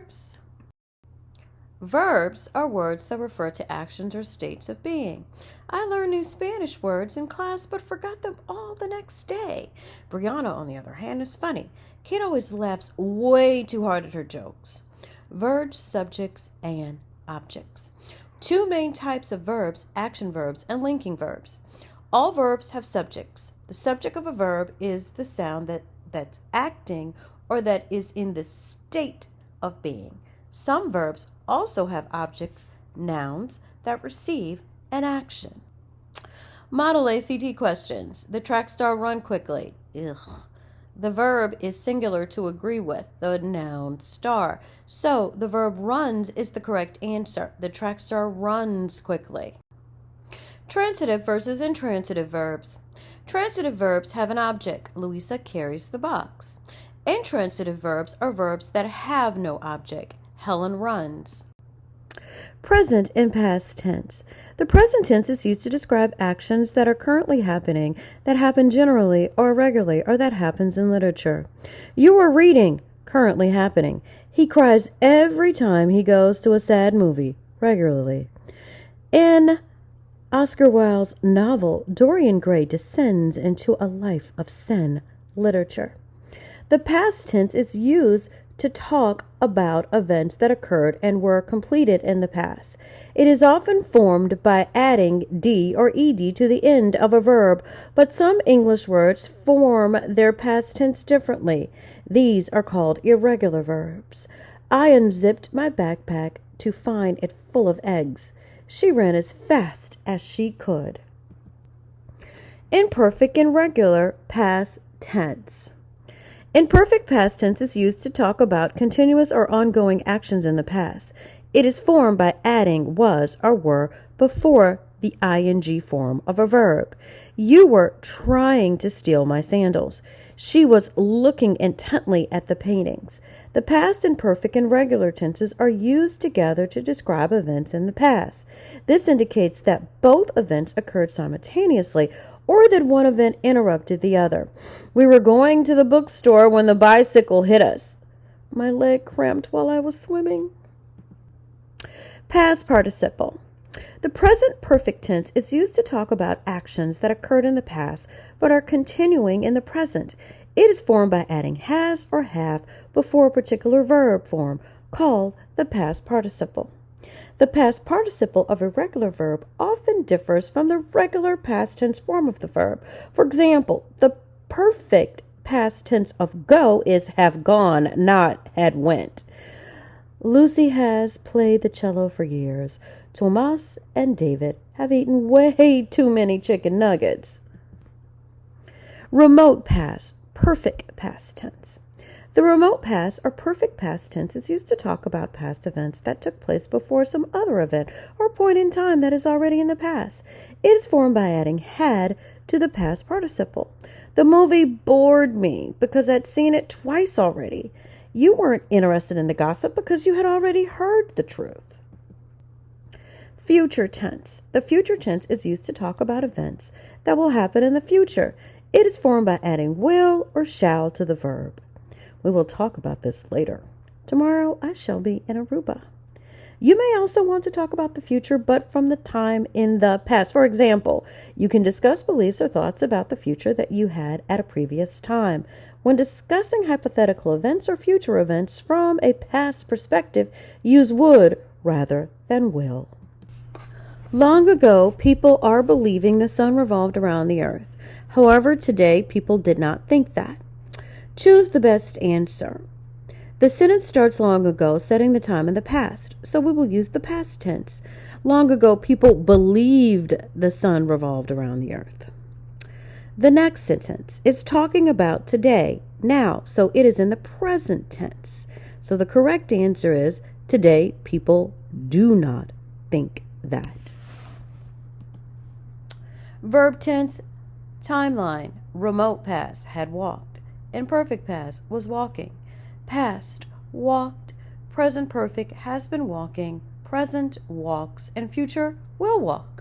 verbs. Verbs are words that refer to actions or states of being. I learned new Spanish words in class but forgot them all the next day. Brianna, on the other hand, is funny. Kate always laughs way too hard at her jokes. Verbs, subjects, and objects. Two main types of verbs, action verbs and linking verbs. All verbs have subjects. The subject of a verb is the sound that's acting or that is in the state of being. Some verbs also have objects, nouns, that receive an action. Model ACT questions. The track star run quickly. Ugh. The verb is singular to agree with, the noun star. So the verb runs is the correct answer. The track star runs quickly. Transitive versus intransitive verbs. Transitive verbs have an object. Louisa carries the box. Intransitive verbs are verbs that have no object. Helen runs. Present and past tense. The present tense is used to describe actions that are currently happening, that happen generally or regularly, or that happens in literature. You are reading, currently happening. He cries every time he goes to a sad movie, regularly. In Oscar Wilde's novel, Dorian Gray descends into a life of sin, literature. The past tense is used to talk about events that occurred and were completed in the past. It is often formed by adding d or ed to the end of a verb, but some English words form their past tense differently. These are called irregular verbs. I unzipped my backpack to find it full of eggs. She ran as fast as she could. Imperfect and regular past tense. Imperfect past tense is used to talk about continuous or ongoing actions in the past. It is formed by adding was or were before the ing form of a verb. You were trying to steal my sandals. She was looking intently at the paintings. The past imperfect and regular tenses are used together to describe events in the past. This indicates that both events occurred simultaneously or that one event interrupted the other. We were going to the bookstore when the bicycle hit us. My leg cramped while I was swimming. Past participle. The present perfect tense is used to talk about actions that occurred in the past but are continuing in the present. It is formed by adding has or have before a particular verb form, called the past participle. The past participle of a regular verb often differs from the regular past tense form of the verb. For example, the perfect past tense of go is have gone, not had went. Lucy has played the cello for years. Tomas and David have eaten way too many chicken nuggets. Remote past, perfect past tense. The remote past or perfect past tense is used to talk about past events that took place before some other event or point in time that is already in the past. It is formed by adding had to the past participle. The movie bored me because I'd seen it twice already. You weren't interested in the gossip because you had already heard the truth. Future tense. The future tense is used to talk about events that will happen in the future. It is formed by adding will or shall to the verb. We will talk about this later. Tomorrow I shall be in Aruba. You may also want to talk about the future, but from the time in the past. For example, you can discuss beliefs or thoughts about the future that you had at a previous time. When discussing hypothetical events or future events from a past perspective, use would rather than will. Long ago, people are believing the sun revolved around the earth. However, today, people did not think that. Choose the best answer. The sentence starts long ago, setting the time in the past, so we will use the past tense. Long ago, people believed the sun revolved around the earth. The next sentence is talking about today, now, so it is in the present tense. So the correct answer is today, people do not think that. Verb tense, timeline, remote past, had walked. Imperfect past was walking. Past, walked. Present perfect has been walking. Present walks. And future will walk.